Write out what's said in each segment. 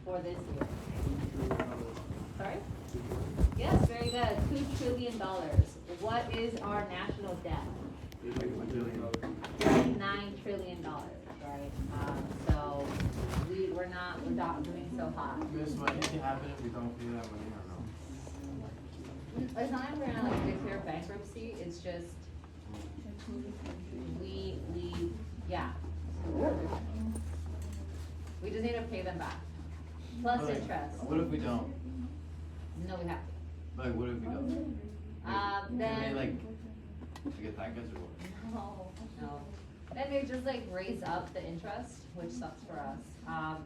for this year? Sorry? Yes, very good. $2 trillion. What is our national debt? $39 trillion, right? So we're not doing so hot. Miss, what needs to happen if we don't pay that money or no? It's not like we're gonna like declare bankruptcy, it's just we yeah. We just need to pay them back. Plus But, like, interest. what if we don't? No, we have to. Like, what if we don't? Can they Then like attack us or what? no. Then they just like raise up the interest, which sucks for us.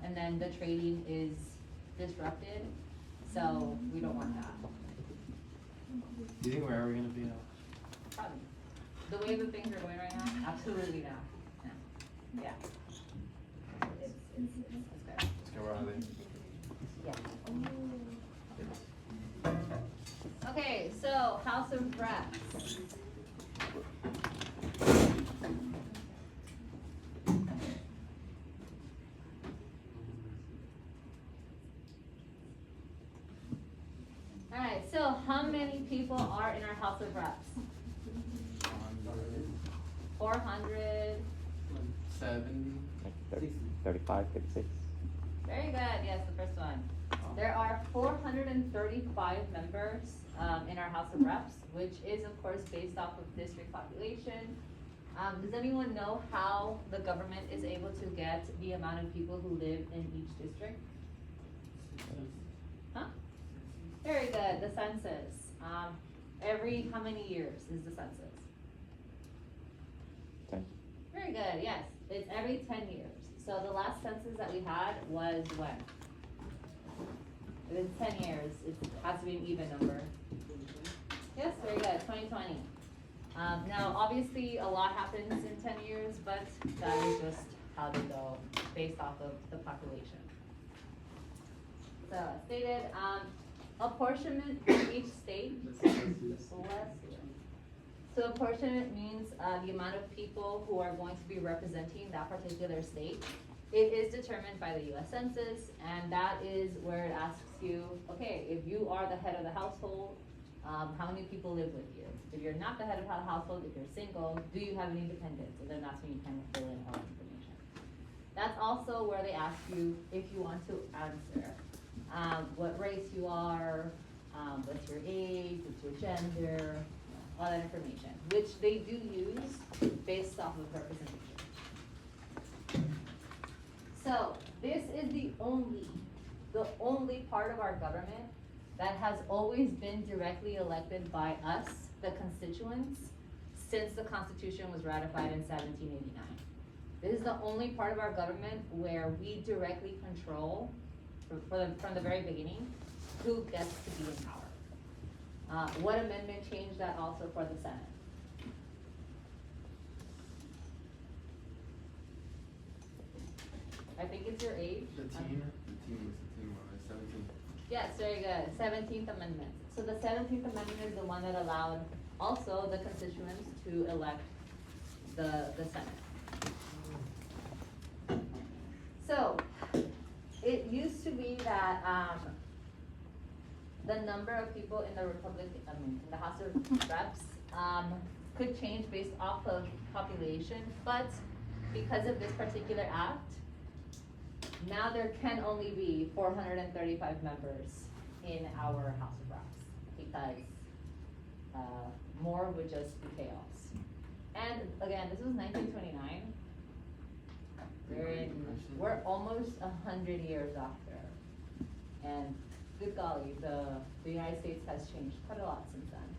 And then the trading is disrupted, so we don't want that. Do you think we're ever gonna be out? Probably. The way that things are going right now, absolutely not. No. Yeah. It's good. Let's go where are they? Yeah. Okay, so House of Reps. Alright, so how many people are in our House of Reps? 400. 70. Like 30, 35, 36. Very good, yes, the first one. There are 435 members in our House of Reps, which is of course based off of district population. Does anyone know how the government is able to get the amount of people who live in each district? Huh? Very good, the census. Every how many years is the census? 10. Very good, yes. It's every 10 years. So the last census that we had was when? It was 10 years. It has to be an even number. Yes, very good, 2020. Now, obviously, a lot happens in 10 years, but that is just how they go based off of the population. So, as stated, apportionment in each state. So apportionment means the amount of people who are going to be representing that particular state. It is determined by the US Census, and that is where it asks you, okay, if you are the head of the household, how many people live with you? If you're not the head of the household, if you're single, do you have any dependents? And then that's when you kind of fill in all the information. That's also where they ask you if you want to answer what race you are, what's your age, what's your gender, all that information, which they do use based off of representation. So this is the only part of our government that has always been directly elected by us, the constituents, since the Constitution was ratified in 1789. This is the only part of our government where we directly control, from the very beginning, who gets to be in power. What amendment changed that also for the Senate? I think it's your age. The teen one, 17. Yes, very good. 17th Amendment. So the 17th Amendment is the one that allowed also the constituents to elect the Senate. So it used to be that the number of people in in the House of Reps could change based off of population, but because of this particular act, now there can only be 435 members in our House of Reps because more would just be chaos. And again, this was 1929. We're almost 100 years after, and good golly, the United States has changed quite a lot since then.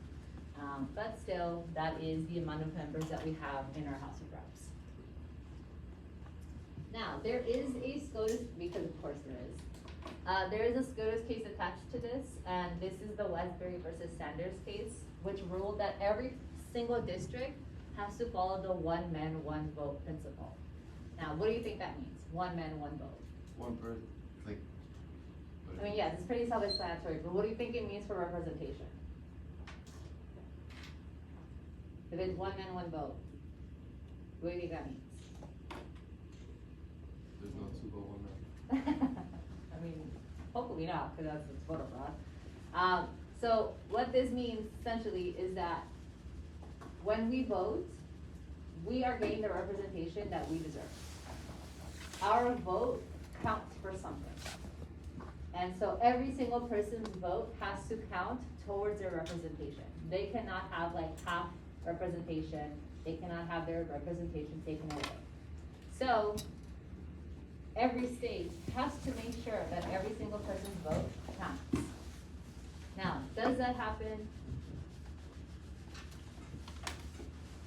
But still, that is the amount of members that we have in our House of Reps. Now, there is a SCOTUS, because of course there is a SCOTUS case attached to this, and this is the Westbury versus Sanders case, which ruled that every single district has to follow the one man, one vote principle. Now, what do you think that means? One man, one vote. One person, like. I mean, yes, it's pretty self-explanatory, but what do you think it means for representation? If it's one man, one vote, what do you think that means? There's no two vote, one man. I mean, hopefully not, because that's voter fraud. So what this means essentially is that when we vote, we are getting the representation that we deserve. Our vote counts for something. And so every single person's vote has to count towards their representation. They cannot have like half representation, they cannot have their representation taken away. So every state has to make sure that every single person's vote counts. Now, does that happen?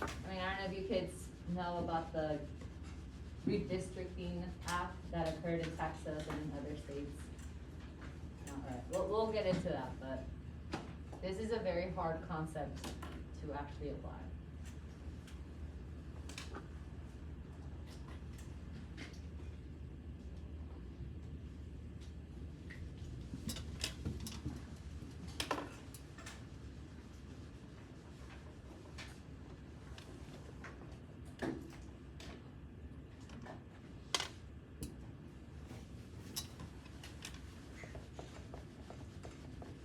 I mean, I don't know if you kids know about the redistricting act that occurred in Texas and in other states. Alright, we'll get into that, but this is a very hard concept to actually apply.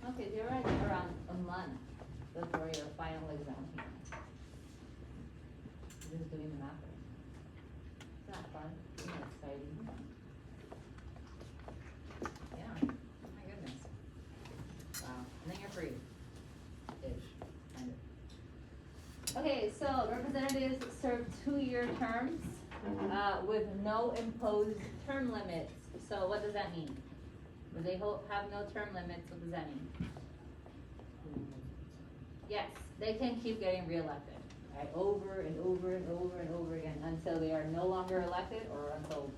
Okay, you're right around a month before your final exam here. Just doing the math. It's not fun, it's not exciting. Yeah, my goodness. Wow, and then you're free. Ish, kind of. Okay, so representatives serve 2-year terms, with no imposed term limits. So what does that mean? When they have no term limits, what does that mean? Yes, they can keep getting reelected, right, over and over and over and over again until they are no longer elected or until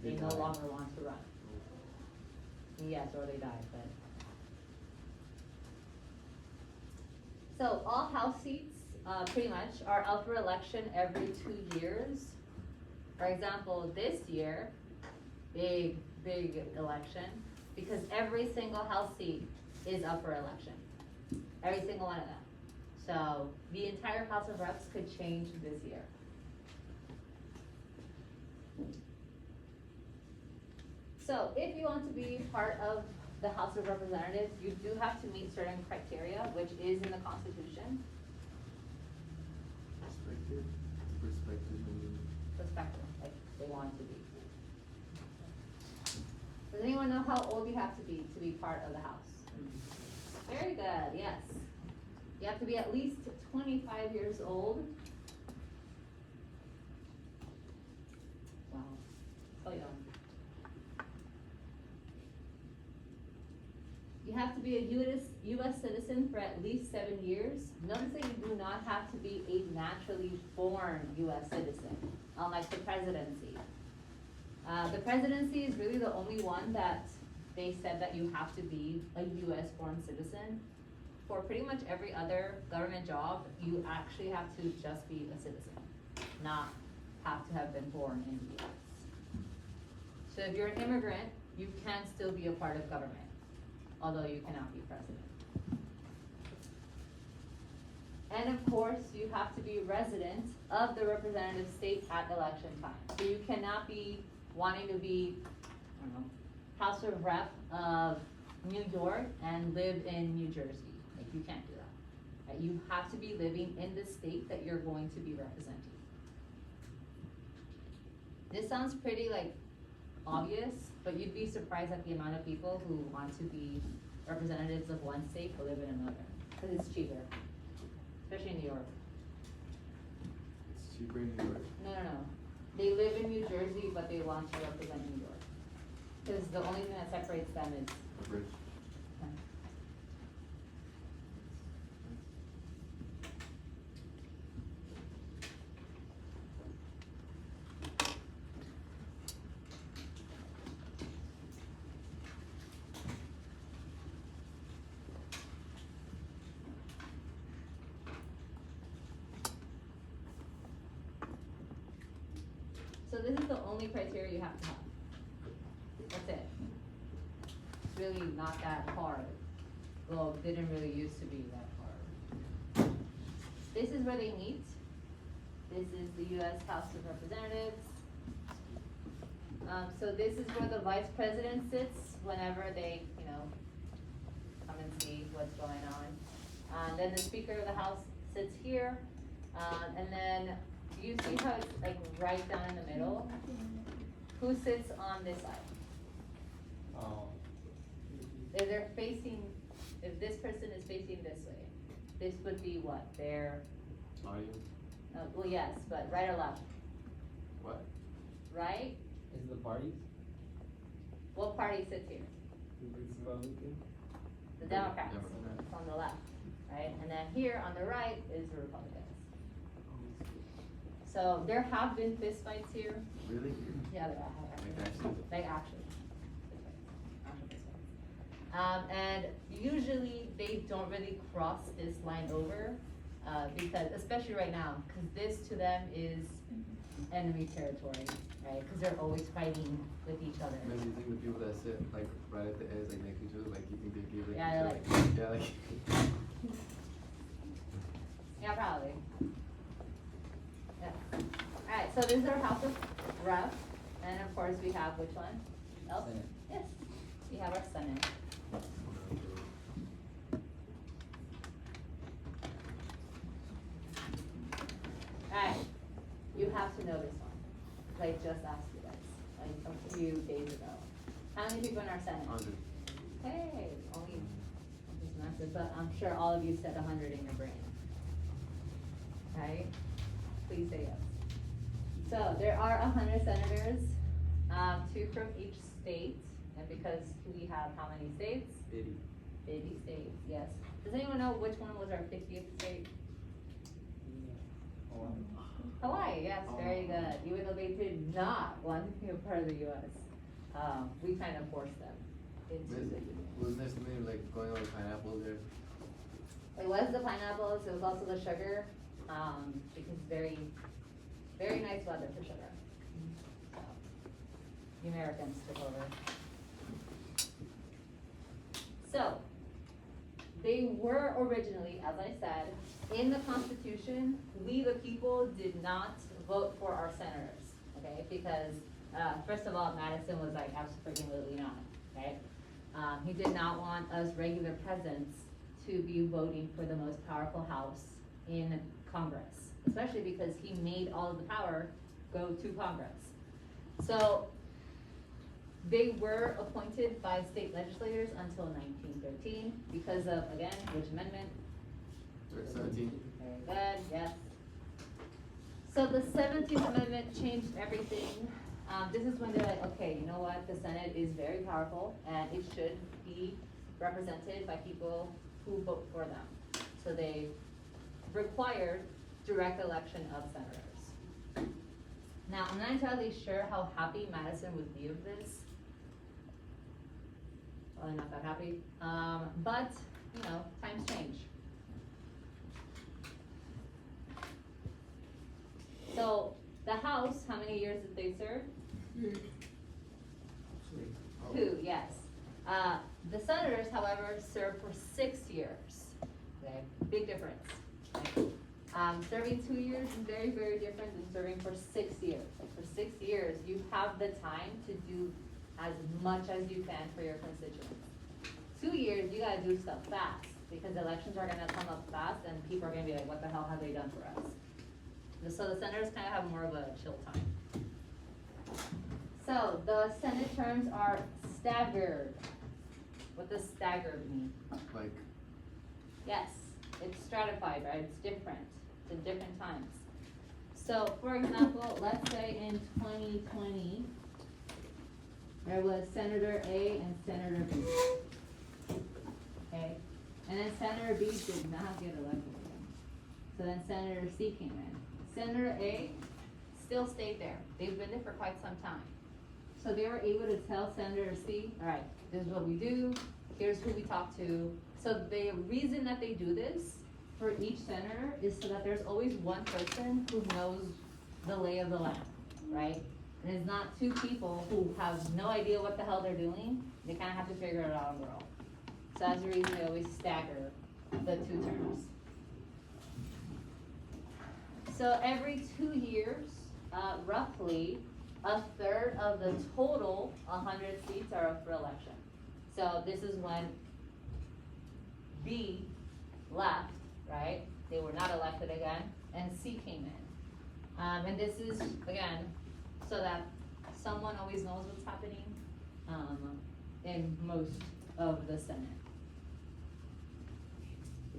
they no longer want to run. Yes, or they die, but. So all House seats, pretty much, are up for election every 2 years. For example, this year, big election, because every single House seat is up for election. Every single one of them. So the entire House of Reps could change this year. So if you want to be part of the House of Representatives, you do have to meet certain criteria, which is in the Constitution. Perspective, like they want to be. Does anyone know how old you have to be part of the House? Very good, yes. You have to be at least 25 years old. Wow, so young. You have to be a U.S. citizen for at least 7 years. Notice that you do not have to be a naturally born U.S. citizen, unlike the presidency. The presidency is really the only one that they said that you have to be a U.S. born citizen. For pretty much every other government job, you actually have to just be a citizen, not have to have been born in the U.S. So if you're an immigrant, you can still be a part of government, although you cannot be president. And of course, you have to be resident of the representative state at election time. So you cannot be wanting to be, I don't know, House of Rep of New York and live in New Jersey. Like, you can't do that. Right? You have to be living in the state that you're going to be representing. This sounds pretty like obvious, but you'd be surprised at the amount of people who want to be representatives of one state but live in another, because it's cheaper, especially in New York. It's cheaper in New York. No. They live in New Jersey, but they want to represent New York. Because the only thing that separates them is. A bridge. So this is the only criteria you have to have. That's it. It's really not that hard. Well, it didn't really used to be that hard. This is where they meet. This is the U.S. House of Representatives. So this is where the vice president sits whenever they, come and see what's going on. Then the Speaker of the House sits here, and then, do you see how it's like right down in the middle? Who sits on this side? If they're facing, if this person is facing this way, this would be what, their, Audience? well, yes, but right or left? What? Right? Is it the parties? What party sits here? Republican? The Democrats, Democrats. it's on the left, right? And then here on the right is the Republicans. So there have been fistfights here. Really? Yeah, there have. Like actually? Like actually. Fistfights. Actual fistfights. And usually they don't really cross this line over, because, especially right now, because this to them is enemy territory, right? Because they're always fighting with each other. Man, do you think the people that sit like right at the edge, like next to each other, like you think they give like Yeah, each they're other? Yeah, like. Yeah, probably. Yeah. Alright, so this is our House of Rep, and of course we have which one? Else? Senate. Yes, we have our Senate. Alright, you have to know this one, 'cause I just asked you guys, like a few days ago. How many people in our Senate? 100. Hey, only, just massive, but I'm sure all of you said 100 in your brain. Right? Please say yes. So there are 100 senators, 2 from each state, and because we have how many states? 80. 50 states, yes. Does anyone know which one was our 50th state? Hawaii, yes, very good. Even though they did not want to be a part of the US, we kind of forced them into the union. Wasn't there something like going on with pineapple there? It was the pineapples, it was also the sugar, because very, very nice weather for sugar. So, the Americans took over. So, they were originally, as I said, in the Constitution, we the people did not vote for our senators, okay? Because, first of all, Madison was like, absolutely not, right? He did not want us regular peasants to be voting for the most powerful house in Congress, especially because he made all of the power go to Congress. So they were appointed by state legislators until 1913 because of, again, which amendment? 17. Very good, yes. So the 17th Amendment changed everything. This is when they're like, okay, you know what, the Senate is very powerful and it should be represented by people who vote for them. So they required direct election of senators. Now, I'm not entirely sure how happy Madison would be of this. Probably not that happy, but, times change. So, the House, how many years did they serve? 2, yes. The senators, however, served for 6 years. Okay, big difference. Okay. Serving 2 years is very, very different than serving for 6 years. Like for 6 years, you have the time to do as much as you can for your constituents. 2 years, you gotta do stuff fast because elections are gonna come up fast and people are gonna be like, what the hell have they done for us? So the senators kind of have more of a chill time. So the Senate terms are staggered. What does staggered mean? Like, Yes, it's stratified, right? It's different. It's in different times. So, for example, let's say in 2020, there was Senator A and Senator B. Okay? And then Senator B did not get elected again. So then Senator C came in. Senator A still stayed there. They've been there for quite some time. So they were able to tell Senator C, all right, this is what we do, here's who we talk to. So the reason that they do this for each senator is so that there's always one person who knows the lay of the land, right? And it's not 2 people who have no idea what the hell they're doing. They kind of have to figure it out on their own. So that's the reason they always stagger the 2 terms. So every 2 years, roughly, 1/3 of the total 100 seats are up for election. So this is when B left, right? They were not elected again, and C came in. And this is, again, so that someone always knows what's happening, in most of the Senate.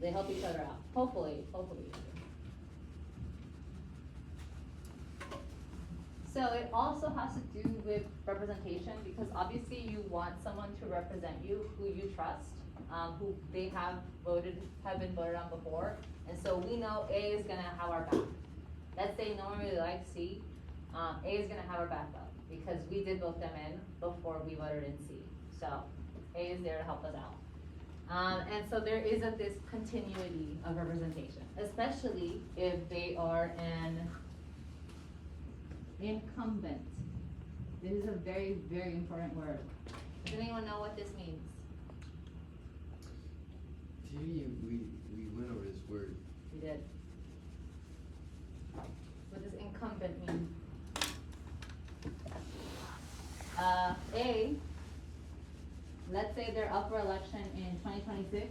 They help each other out, hopefully. So it also has to do with representation, because obviously you want someone to represent you who you trust, who they have been voted on before. And so we know A is gonna have our back. Let's say no one really likes C, A is gonna have our back though, because we did vote them in before we voted in C. So A is there to help us out. And so there is this continuity of representation, especially if they are an incumbent. This is a very, very important word. Does anyone know what this means? We went over this word. We did. What does incumbent mean? A, let's say they're up for election in 2026,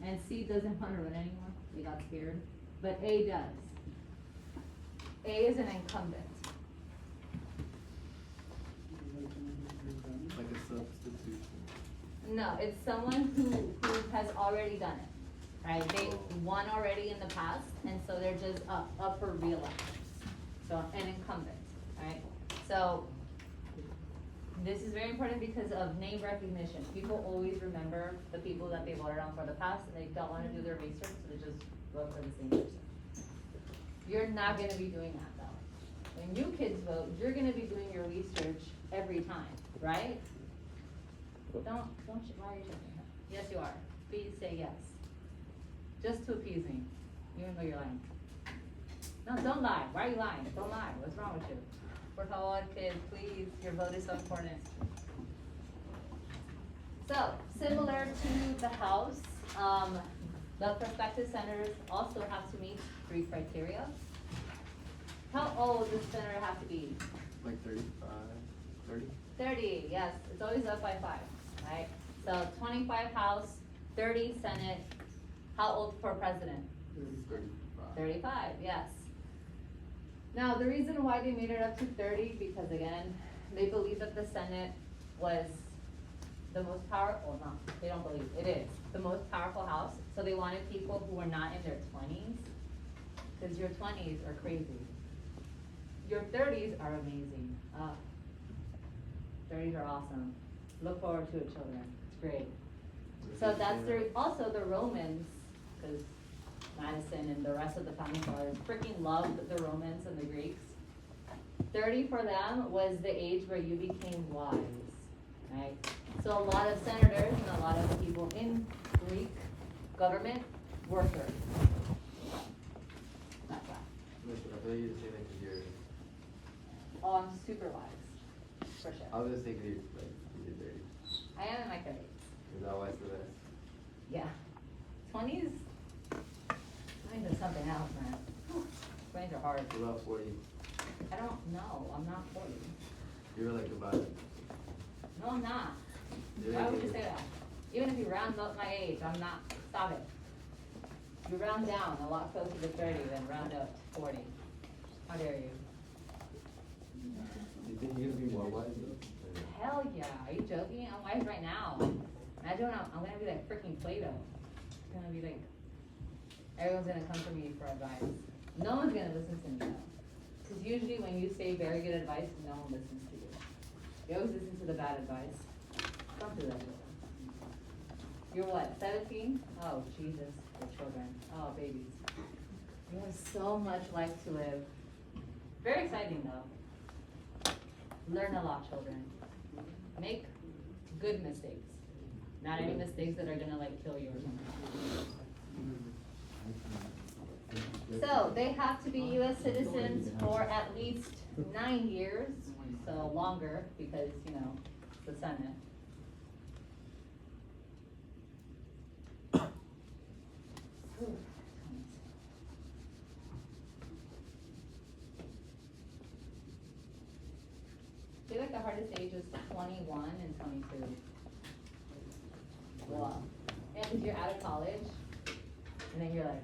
and C doesn't want to run anymore, they got scared, but A does. A is an incumbent. Like a substitution. No, it's someone who has already done it, right? They won already in the past, and so they're just up for re-election. So, an incumbent, right? So, this is very important because of name recognition. People always remember the people that they voted on for the past, and they don't want to do their research, so they just vote for the same person. You're not gonna be doing that though. When you kids vote, you're gonna be doing your research every time, right? Don't, why are you checking her? Yes, you are. Please say yes. Just to appease me, even though you're lying. No, don't lie. Why are you lying? Don't lie. What's wrong with you? Por favor, kids, please. Your vote is so important. So, similar to the House, the prospective senators also have to meet 3 criteria. How old does the senator have to be? Like 35, 30? 30, yes, it's always up by 5, right? So 25 House, 30 Senate. How old for president? 35. 35, yes. Now, the reason why they made it up to 30, because again, they believe that the Senate was the most powerful, no, they don't believe, it is the most powerful house. So they wanted people who were not in their 20s, because your 20s are crazy. Your 30s are amazing. 30s are awesome. Look forward to it, children. It's great. So that's also the Romans, because Madison and the rest of the founding fathers freaking loved the Romans and the Greeks. 30 for them was the age where you became wise, right? So a lot of senators and a lot of people in Greek government were 30. That's why. I feel you to say that because you're. Oh, I'm super wise, for sure. I was gonna say because you're 30. I am in my 30s. Is that wise for that? Yeah. 20s? 20s are something else, man. 20s are hard. What about 40? I don't know. I'm not 40. You were like about it. No, I'm not. Yeah, Why would you yeah. say that? Even if you round up my age, I'm not. Stop it. You round down a lot closer to 30 than round up to 40. How dare you? Do you think you're gonna be more wise though? Hell yeah. Are you joking? I'm wise right now. Imagine when I'm gonna be like freaking Plato. It's gonna be like, everyone's gonna come to me for advice. No one's gonna listen to me though. Because usually when you say very good advice, no one listens to you. You always listen to the bad advice. Don't do that to them. You're what, 17? Oh, Jesus, your children. Oh, babies. You have so much life to live. Very exciting though. Learn a lot, children. Make good mistakes. Not any mistakes that are gonna like kill you or something. So, they have to be US citizens for at least 9 years, so longer, because, you know, it's the Senate. Ooh, I feel like the hardest age is 21 and 22. means you're out of college, and then you're like,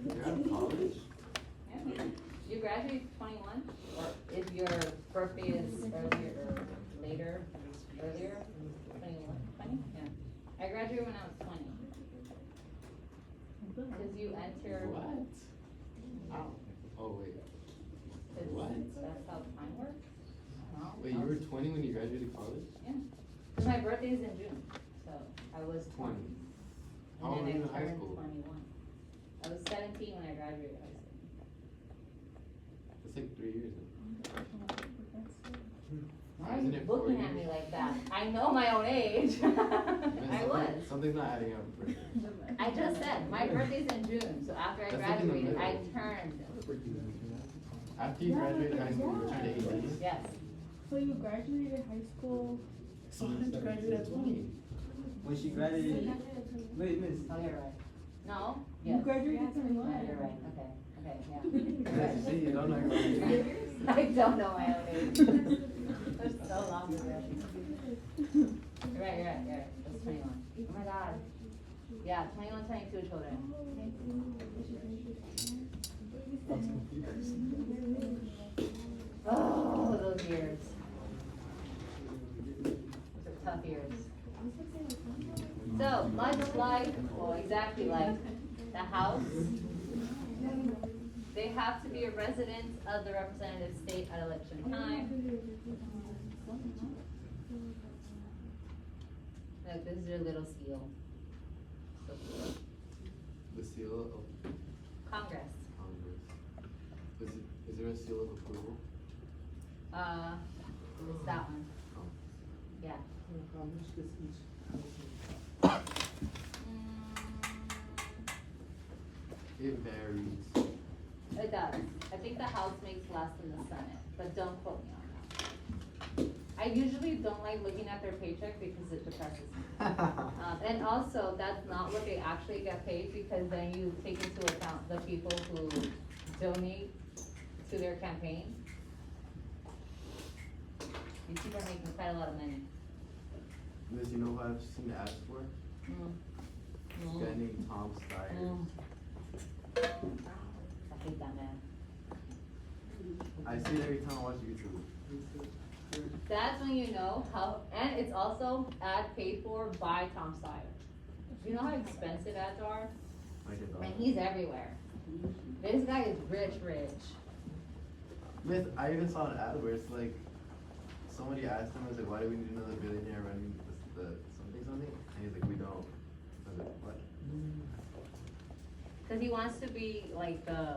You're out of college? yeah. You graduate 21, or if your birthday is earlier or later, earlier, 21, 20? Yeah. I graduated when I was 20. Cause you enter. What? Ow. Oh, wait. 'Cause What? That's how time works. No, Wait, you were 20 when you graduated college? Yeah. Cause my birthday is in June, so I was 20. 20. How old And were then you I in high turned school? 21. I was 17 when I graduated high school. That's like 3 years then. Why are Isn't you it 4 looking at years? me like that? I know my own age. Man, I was. Something's not adding up. I just said, my birthday's in June, so after I That's like in the graduated, I middle. turned. After you graduated high school, you turned 18? Yes. So you graduated high school? So how did you graduate at 20? When she graduated, wait, miss. Oh, you're right. No? You Yes. graduated at Yeah, 21. you're right. Okay. Okay, yeah. You're right. See, you don't know your own age. I don't know my own age. That's so long ago. You're right, you're right, you're right. It's 21. Oh my God. Yeah, 21, 22 children. Oh, those years. Those are tough years. So, much like, well, exactly like the House, they have to be a resident of the representative state at election time. Look, this is your little seal. So cool. The seal of Congress. Congress. Is there a seal of approval? It's that one. Oh. Yeah. It varies. It does. I think the House makes less than the Senate, but don't quote me on that. I usually don't like looking at their paycheck because it depresses me. And also, that's not what they actually get paid, because then you take into account the people who donate to their campaign. These people are making quite a lot of money. Miss, you know who I've seen ads for? Mm. This guy named Tom Steyer. Mm. I hate that man. I see it every time I watch YouTube. That's when you know how, and it's also ad paid for by Tom Steyer. You know how expensive ads are? Like a dog. And he's everywhere. This guy is rich. Miss, I even saw an ad where it's like, somebody asked him, I was like, why do we need another billionaire running the something? And he's like, we don't. I was like, what? Cause he wants to be like the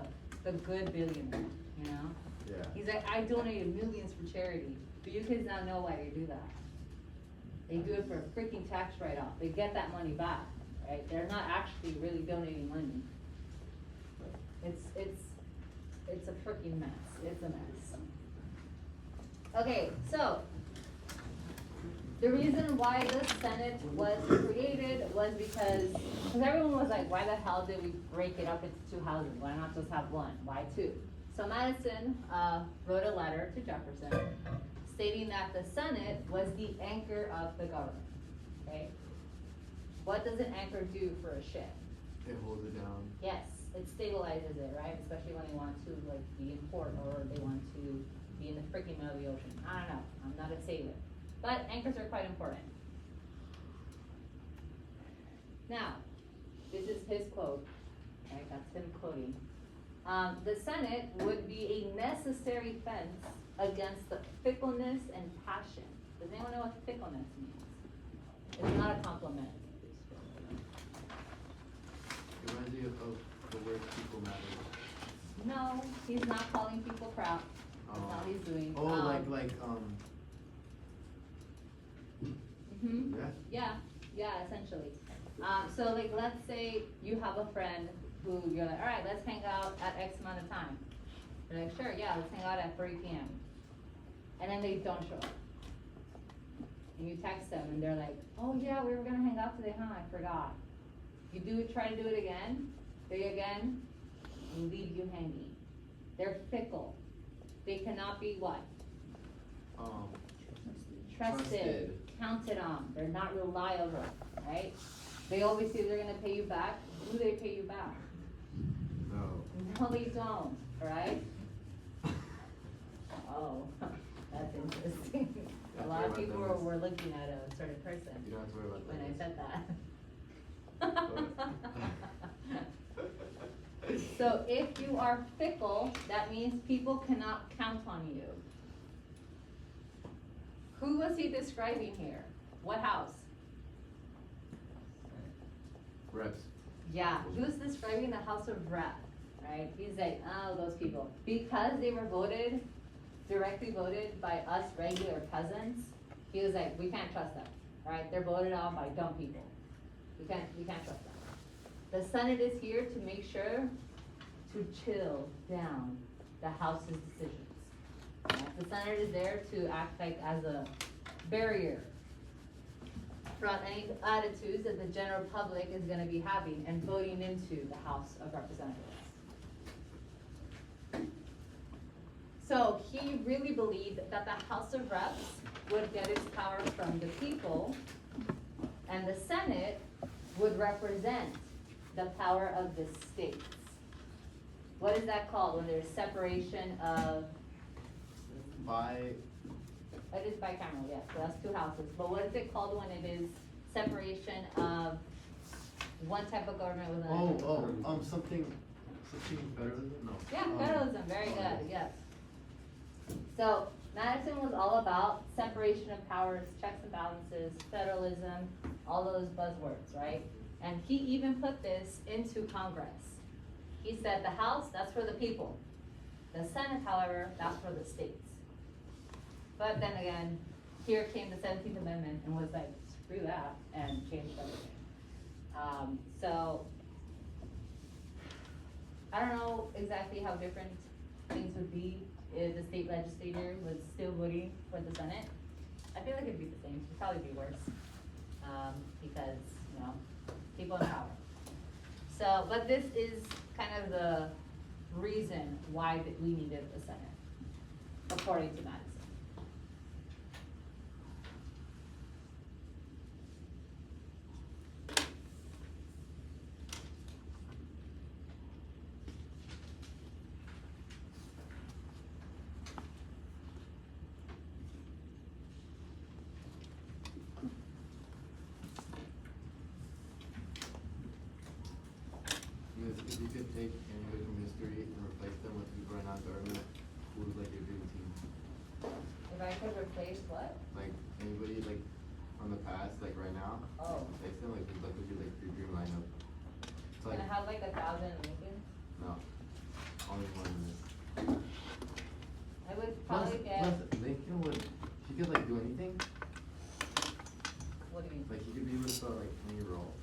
good billionaire, you know? Yeah. He's like, I donated millions for charity, but you kids now know why they do that. They do it for a freaking tax write-off. They get that money back, right? They're not actually really donating money. It's a freaking mess. It's a mess. Okay, so the reason why the Senate was created was because everyone was like, why the hell did we break it up into two houses? Why not just have one? Why two? So Madison wrote a letter to Jefferson stating that the Senate was the anchor of the government. Okay? What does an anchor do for a ship? It holds it down. Yes, it stabilizes it, right? Especially when they want to like be in port or they want to be in the freaking middle of the ocean. I don't know. I'm not a sailor. But anchors are quite important. Now, this is his quote. Right, that's him quoting. The Senate would be a necessary fence against the fickleness and passion. Does anyone know what fickleness means? It's not a compliment. It reminds me of the word people matter. No, he's not calling people crap. That's not what he's doing. Oh, Mhm. yeah. Yeah, essentially. So like, let's say you have a friend who you're like, all right, let's hang out at X amount of time. They're like, sure, yeah, let's hang out at 3 p.m. And then they don't show up. And you text them and they're like, oh yeah, we were gonna hang out today, huh? I forgot. You try to do it again, and leave you hanging. They're fickle. They cannot be what? Trusted, counted on. They're not reliable, right? They always say they're gonna pay you back. Do they pay you back? No. No, they don't, right? Oh, that's interesting. A lot of people were looking at a certain person You don't have to worry about when I that. said that. So if you are fickle, that means people cannot count on you. Who was he describing here? What house? Reps. Yeah, he was describing the House of Rep, right? He's like, oh, those people. Because they were directly voted by us regular peasants, he was like, we can't trust them, right? They're voted on by dumb people. We can't trust them. The Senate is here to make sure to chill down the House's decisions. Right? The Senate is there to act like as a barrier from any attitudes that the general public is gonna be having and voting into the House of Representatives. So he really believed that the House of Reps would get its power from the people, and the Senate would represent the power of the states. What is that called when there's separation of, it is bicameral, yes, so that's two houses, but what is it called when it is separation of one type of government with another? Something federalism? No. Yeah, federalism, very good, yes. So Madison was all about separation of powers, checks and balances, federalism, all those buzzwords, right? And he even put this into Congress. He said the House, that's for the people. The Senate, however, that's for the states. But then again, here came the 17th Amendment and was like, screw that, and changed everything. So, I don't know exactly how different things would be if the state legislature was still voting for the Senate. I feel like it'd be the same, it'd probably be worse, because, you know, people in power. So, but this is kind of the reason why that we needed the Senate, according to Madison. If you could take anybody from history and replace them with people right now in government, who would like your dream team? If I could replace what? Like anybody like from the past, like right now, Oh. replace them, like what would be like your dream lineup? It's like, Gonna have like 1,000 Lincolns? no, only one in this. I would probably get, Lincoln would, he could like do anything, what do you mean? like he could be able to start like any role.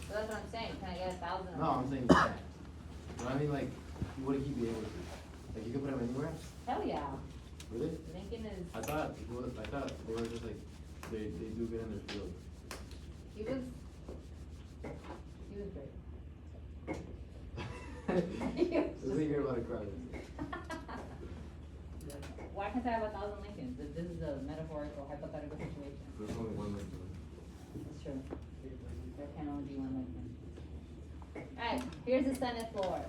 So that's what I'm saying, can I get 1,000 of them? No, I'm saying you can't. But I mean like, what would he be able to? Like you could put him anywhere? Hell yeah, Really? Lincoln is, I thought they were just like, they do good in their field. he was great. This is hear about a crowd. Why can't I have 1,000 Lincolns? This is a metaphorical, hypothetical situation. There's only one Lincoln. It's true. There can only be one Lincoln. Alright, here's the Senate floor.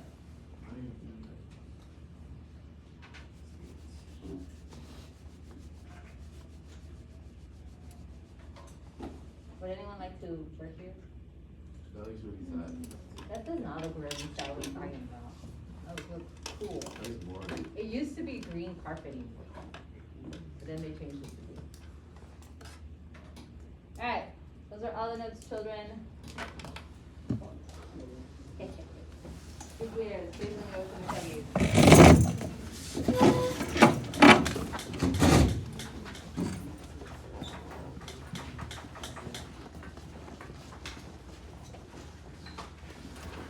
Would anyone like to work here? That looks really sad. That does not look really sad, what are you talking about? That would look cool. That looks boring. It used to be green carpeting, but then they changed it to blue. Alright, those are all the notes, children. Who's there? Please let me open the studies.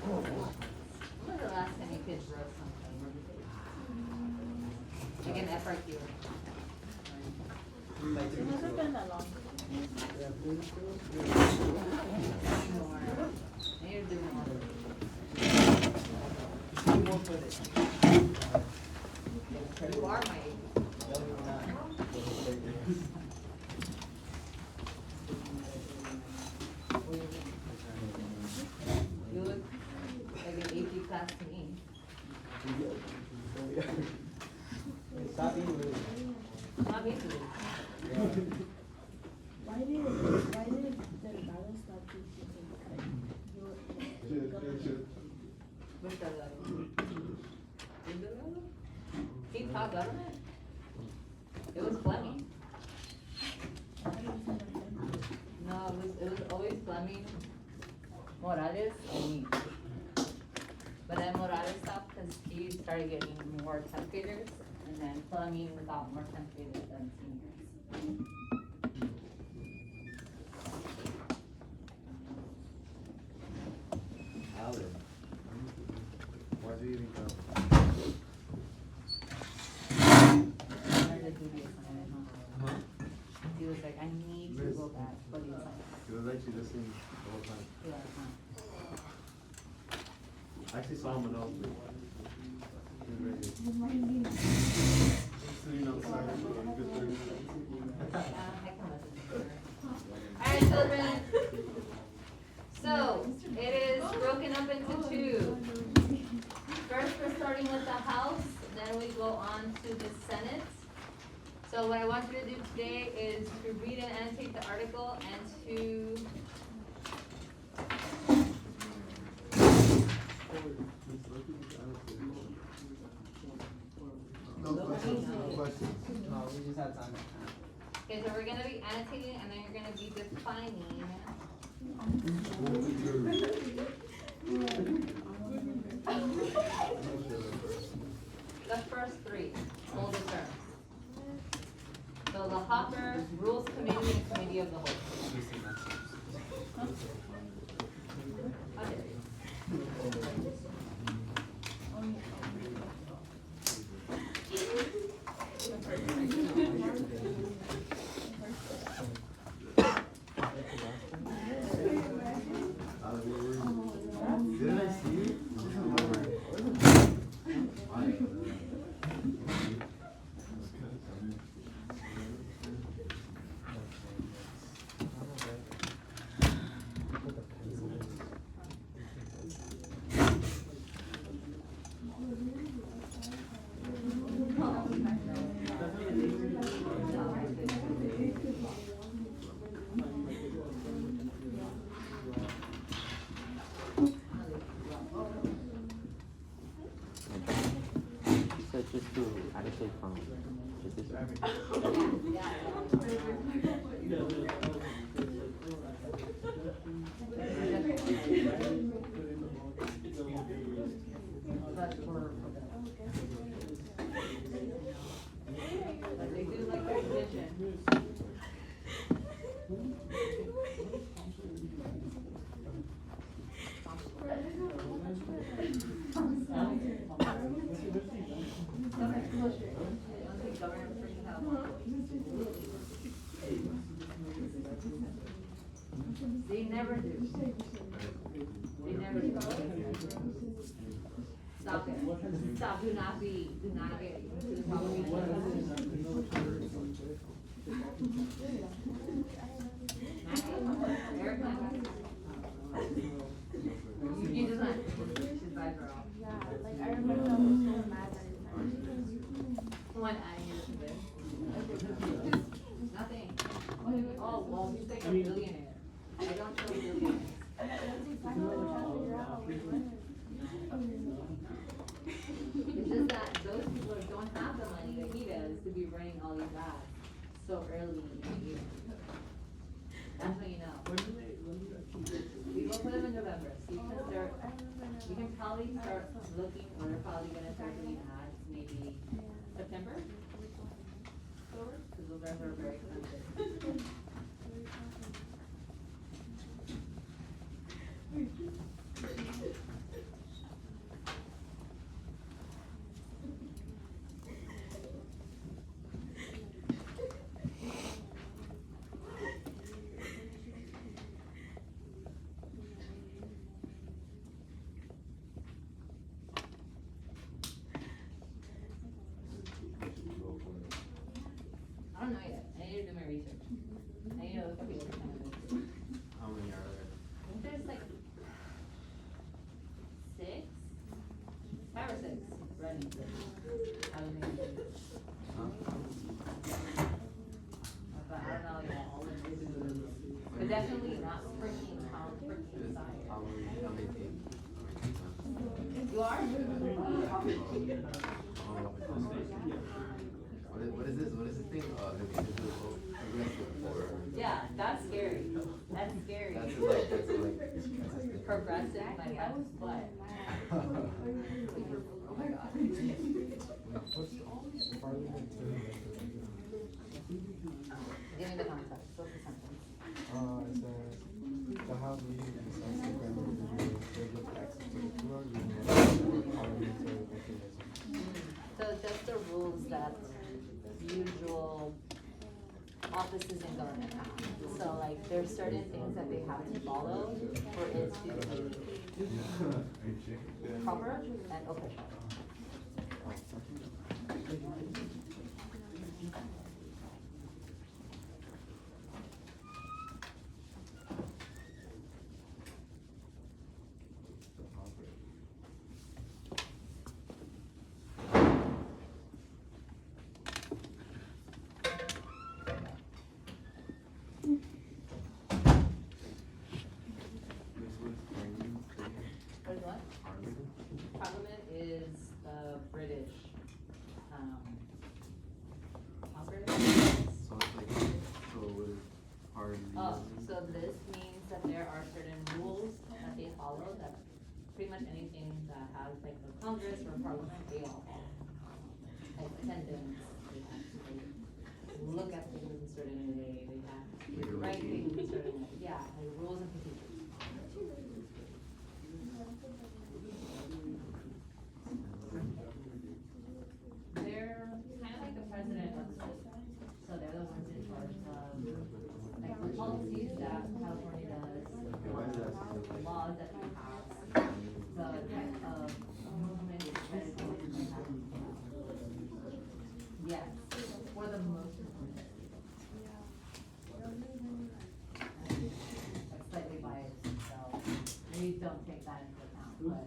When was the last time you kids wrote something? Like an FRQ? It hasn't been that long. I need to do more. You are my age. Fleming, Morales, and me. But then Morales stopped because he started getting more 10th graders, and then Fleming got more 10th graders than seniors. Alan. Why'd you even come? Wanted to do the assignment, huh? He was like, I need to go back for the assignment. It was actually listening the whole time. Yeah, huh. I actually saw him when I was like, he was ready. Sitting outside, good thing. I can listen to her. Alright, children. So, it is broken up into two. First, we're starting with the House, then we go on to the Senate. So what I want you to do today is to read and annotate the article and to No questions, no questions. No, we just had time. okay, so we're gonna be annotating and then you're gonna be defining. The first three, hold the terms. So the Hopper, Rules Committee, and Committee of the Whole. How dare you? Didn't I see you? So just to annotate from just this one. But they do like their tradition. They never do. They never do. Stop it. Stop, do not get into the Eric, you just went. She's bye, girl. Yeah, like I remember I was so mad that it's What I hear today? Nothing. Oh, well, he's like a billionaire. I don't know billionaires. It's just that those people don't have the money that he does to be running all these ads so early in the year. That's what you know. We will put them in November, so you can start, you can probably start looking, or they're probably gonna start doing ads maybe September? October? Cause those ads are very expensive. I don't know yet. I need to do my research. I need to look up the other candidates. How many are there? I think there's like 6, 5 or 6 running. I don't think it's, but I don't know yet. But definitely not freaking science. How many teams? You are? What is this? What is this thing? The individual vote. Yeah, that's scary. That's scary. That's like the progressive in my left foot. Oh my god. Give me the context, what's the sentence? It says, the House meeting and the Senate grant individuals regular access to the floor using parliamentary mechanism. So just the rules that usual offices in government have. So like, there's certain things that they have to follow for it to be proper and official. What is what? Parliament is the British, Congress. So it's like, so what is party? Oh, so this means that there are certain rules that they follow, that pretty much anything that has like a Congress or Parliament, they all follow. Like attendance, they have to like, look at things in a certain way, they have to write things in a certain way, yeah, like rules and procedures. They're kind of like the president of the system, so they're the ones in charge of like the policies that California does, the laws that we pass, the type of legislation we have. Yes, for the most important. That's slightly biased, so we don't take that into account, but